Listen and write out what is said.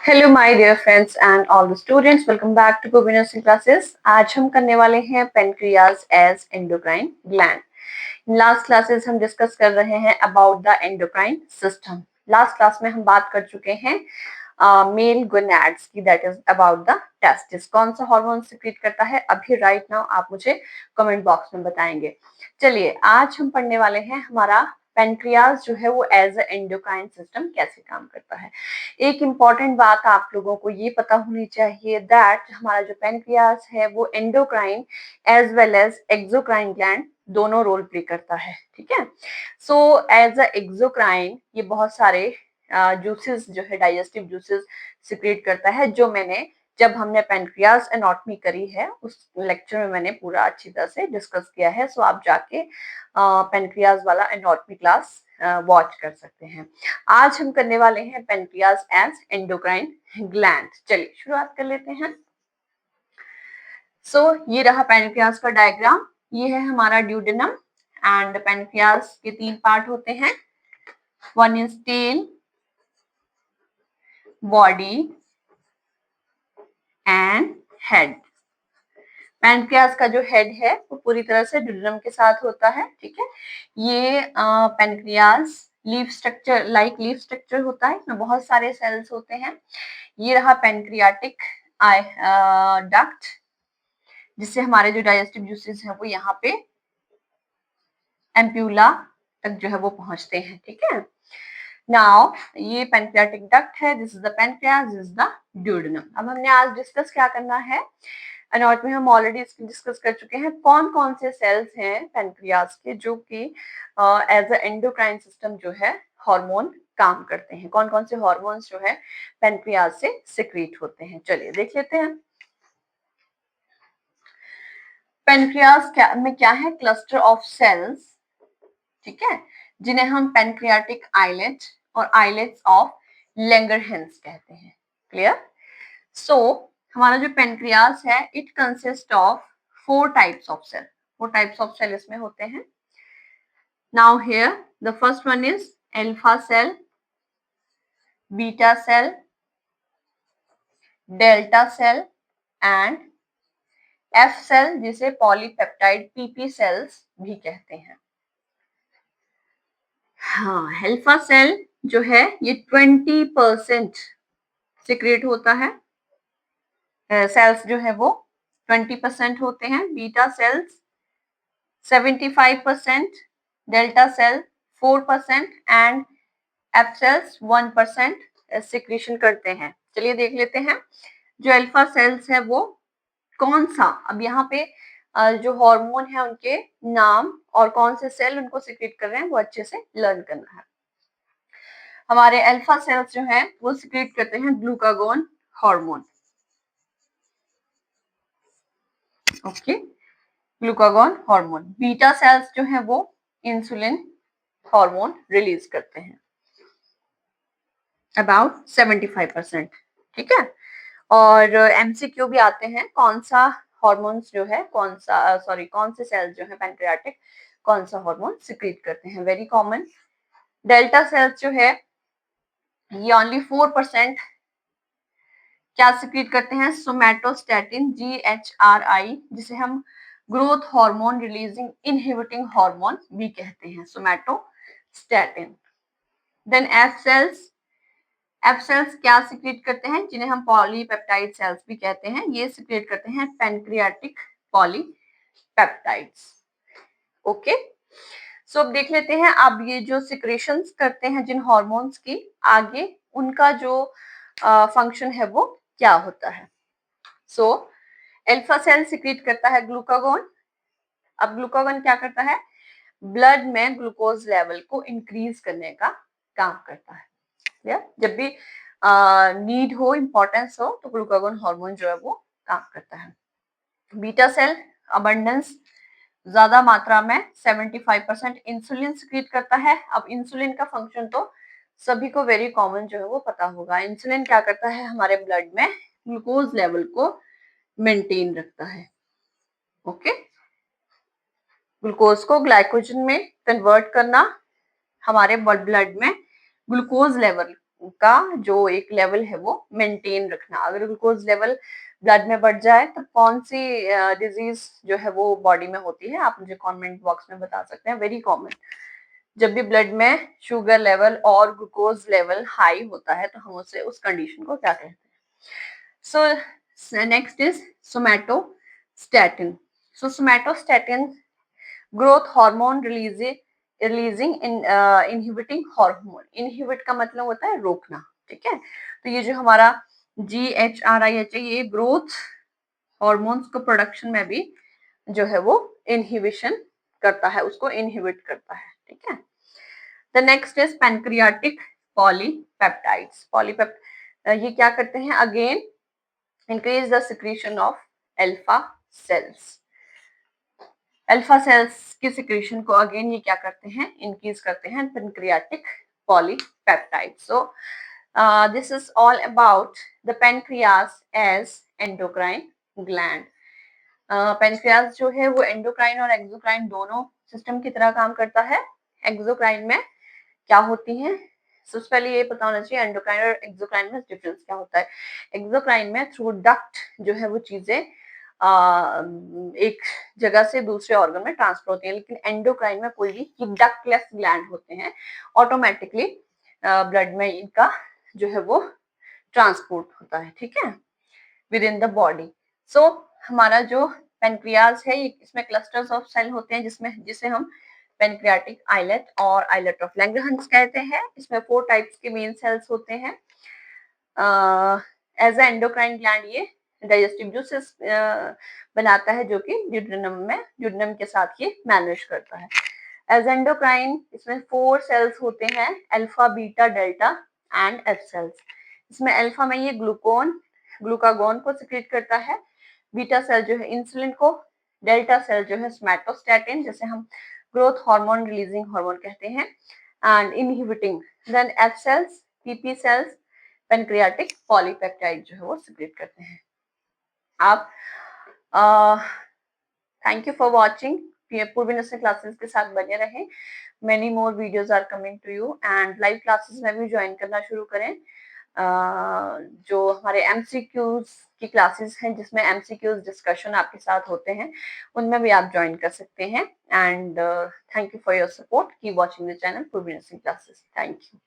Hello my dear friends and all the students, welcome back to Govind nursing classes. आज हम करने वाले हैं pancreas as endocrine gland. Last classes हम discuss कर रहे हैं about the endocrine system. Last class में हम बात कर चुके हैं मेल गोनैड्स की, that is about the testis. कौन सा हार्मोन सिक्रीट करता है अभी राइट नाउ आप मुझे कमेंट बॉक्स में बताएंगे। चलिए आज हम पढ़ने वाले हैं हमारा पेनक्रियाज जो है वो एज ए एंडोक्राइन सिस्टम कैसे काम करता है। एक इम्पॉर्टेंट बात आप लोगों को ये पता होनी चाहिए दैट हमारा जो पेनक्रियाज है वो endocrine as well as exocrine gland दोनों रोल प्ले करता है। ठीक है, सो एज अ एक्सोक्राइन ये बहुत सारे जूसेस जो है डाइजेस्टिव जूसेस सिक्रेट करता है, जो मैंने जब हमने पेनक्रियाज एनाटॉमी करी है उस लेक्चर में मैंने पूरा अच्छी तरह से डिस्कस किया है। सो आप जाके पेनक्रियाज वाला एनाटॉमी क्लास वॉच कर सकते हैं। आज हम करने वाले हैं पेनक्रियाज एज एंडोक्राइन ग्लैंड। चलिए शुरुआत कर लेते हैं। सो ये रहा पेनक्रियाज का डायग्राम। ये है हमारा ड्यूडेनम एंड पेनक्रियाज के तीन पार्ट होते हैं। One is tail, body and head. Pancreas का जो हेड है वो पूरी तरह से ड्यूडेनम के साथ होता है। ठीक है, ये pancreas leaf structure leaf structure होता है, इसमें बहुत सारे सेल्स होते हैं। ये रहा पेनक्रियाटिक डक्ट, जिससे हमारे जो डाइजेस्टिव जूसेस हैं वो यहाँ पे एम्प्यूला तक जो है वो पहुंचते हैं। ठीक है, नाउ ये पेनक्रियाटिक डक्ट है, this is the pancreas, this is the duodenum. अब हमने आज डिस्कस क्या करना है, एनाटॉमी हम ऑलरेडी इसकी डिस्कस कर चुके हैं। कौन कौन से सेल्स हैं पेनक्रियाज के जो कि एज अ एंडोक्राइन सिस्टम जो है हार्मोन काम करते हैं, कौन कौन से हार्मोन्स जो है पेनक्रियाज से सिक्रीट होते हैं। चलिए देख लेते हैं। पेनक्रियाज में क्या है, क्लस्टर ऑफ सेल्स, ठीक है, जिन्हें हम पेनक्रियाटिक आइलेट और आइलेट्स ऑफ लैंगरहैंस कहते हैं। क्लियर? सो हमारा जो पेनक्रियाज है it consist of 4 types of cell. 4 types of cell इसमें होते हैं। Now here the first one is alpha cell, beta cell, delta cell and F cell, जिसे पॉलीपेप्टाइड पीपी सेल्स भी कहते हैं। हाँ, अल्फा सेल जो है ये 20% सिक्रेट होता है, सेल्स जो है वो 20% होते हैं। Beta cells 75%, delta cell 4% and F cells 1% secretion करते हैं। चलिए देख लेते हैं जो अल्फा सेल्स है वो कौन सा, अब यहाँ पे जो हार्मोन है उनके नाम और कौन से सेल उनको सिक्रेट कर रहे हैं वो अच्छे से लर्न करना है। हमारे अल्फा सेल्स जो हैं वो सिक्रेट करते हैं glucagon hormone. Okay, glucagon hormone. Beta cells जो हैं वो इंसुलिन हार्मोन रिलीज करते हैं अबाउट 75%। ठीक है, और एमसीक्यू भी आते हैं, कौन सा हार्मोन्स जो है कौन से सेल्स जो है पैनक्रियाटिक कौन सा हार्मोन सिक्रेट करते हैं, वेरी कॉमन। डेल्टा सेल्स जो है ये ओनली 4% क्या सिक्रेट करते हैं, सोमैटोस्टैटिन GHRI, जिसे हम growth hormone releasing inhibiting hormone भी कहते हैं, सोमैटोस्टैटिन। देन एफ सेल्स क्या सिक्रेट करते हैं, जिन्हें हम पॉलीपेप्टाइड सेल्स भी कहते हैं, ये सिक्रेट करते हैं पैनक्रियाटिक पॉलीपेप्टाइड्स। ओके, सो अब देख लेते हैं अब ये जो सिक्रेशंस करते हैं जिन हार्मोन्स की, आगे उनका जो फंक्शन है वो क्या होता है। सो अल्फा सेल सिक्रेट करता है ग्लूकागोन। अब ग्लूकागोन क्या करता है, ब्लड में ग्लूकोज लेवल को इंक्रीज करने का काम करता है। या जब भी नीड हो, इंपॉर्टेंस हो, तो ग्लूकागोन हार्मोन जो है वो काम करता है। बीटा सेल अबंडेंस, ज्यादा मात्रा में 75% इंसुलिन सिक्रेट करता है। अब इंसुलिन का फंक्शन तो सभी को वेरी कॉमन जो है वो पता होगा। इंसुलिन क्या करता है, हमारे ब्लड में ग्लूकोज लेवल को मेंटेन रखता है। ओके, ग्लूकोज को ग्लाइकोजन में कन्वर्ट करना, हमारे ब्लड में ग्लूकोज लेवल का जो एक लेवल है वो मेंटेन रखना। अगर ग्लूकोज लेवल ब्लड में बढ़ जाए तो कौन सी डिजीज जो है वो बॉडी में होती है, आप मुझे कमेंट बॉक्स में बता सकते हैं। वेरी कॉमन, जब भी ब्लड में शुगर लेवल और ग्लूकोज लेवल हाई होता है तो हम उस कंडीशन को क्या कहते हैं। So next is somatostatin. So somatostatin growth hormone releasing inhibiting hormone. Inhibit का मतलब होता है रोकना, ठीक है। तो ये जो हमारा GHRIH है, ये ग्रोथ हार्मोन्स को प्रोडक्शन में भी जो है वो इनहिबिशन करता है, उसको इनहिबिट करता है, ठीक है। The next is pancreatic polypeptides. ये क्या करते हैं, again increase the secretion of alpha cells. Alpha cells की सिक्रीशन को अगेन ये क्या करते हैं, इंक्रीज करते हैं pancreatic polypeptide. So this is all about the pancreas as endocrine gland. Pancreas जो है वो एंडोक्राइन और एक्सोक्राइन दोनों सिस्टम की तरह काम करता है। एक्सोक्राइन में क्या होती हैं, सबसे पहले ये पता होना चाहिए एंडोक्राइन और एक्सोक्राइन में डिफरेंस क्या होता है। एक्सोक्राइन में थ्रू डक्ट जो है वो चीजें एक जगह से दूसरे ऑर्गन में ट्रांसफर होती है, लेकिन एंडोक्राइन में कोई भी डक्टलेस ग्लैंड होते हैं, ऑटोमेटिकली ब्लड में इनका जो है वो ट्रांसपोर्ट होता है, ठीक है, विद इन द बॉडी। सो हमारा जो पेनक्रियाज है, इसमें क्लस्टर्स ऑफ सेल होते हैं जिसे हम पेनक्रियाटिक आइलेट और आइलेट ऑफ लैंगरहंस कहते हैं। इसमें 4 टाइप्स के मेन सेल्स होते हैं। एज ए एंडोक्राइन ग्लैंड ये डाइजेस्टिव जूसेस बनाता है, जो कि ड्यूडेनम के साथ ये मैनेज करता है। एज एंडोक्राइन इसमें 4 सेल्स होते हैं, alpha beta delta and F cells. इसमें अल्फा में ये ग्लूकागोन को सिक्रेट करता है, बीटा सेल जो है इंसुलिन को, डेल्टा सेल जो है सोमैटोस्टैटिन, जैसे हम ग्रोथ हार्मोन रिलीजिंग हार्मोन कहते हैं, and inhibiting. Then F cells, PP cells pancreatic polypeptide जो है वो सिक्रेट करते हैं। आप thank you for watching. Purvi nursing classes के साथ बने रहें। Many more videos are coming to you and live classes में भी ज्वाइन करना शुरू करें। जो हमारे MCQs की क्लासेस हैं, जिसमें MCQs डिस्कशन आपके साथ होते हैं, उनमें भी आप ज्वाइन कर सकते हैं। And thank you for your support. Keep watching the channel पूर्वी नर्सिंग क्लासेस। Thank you.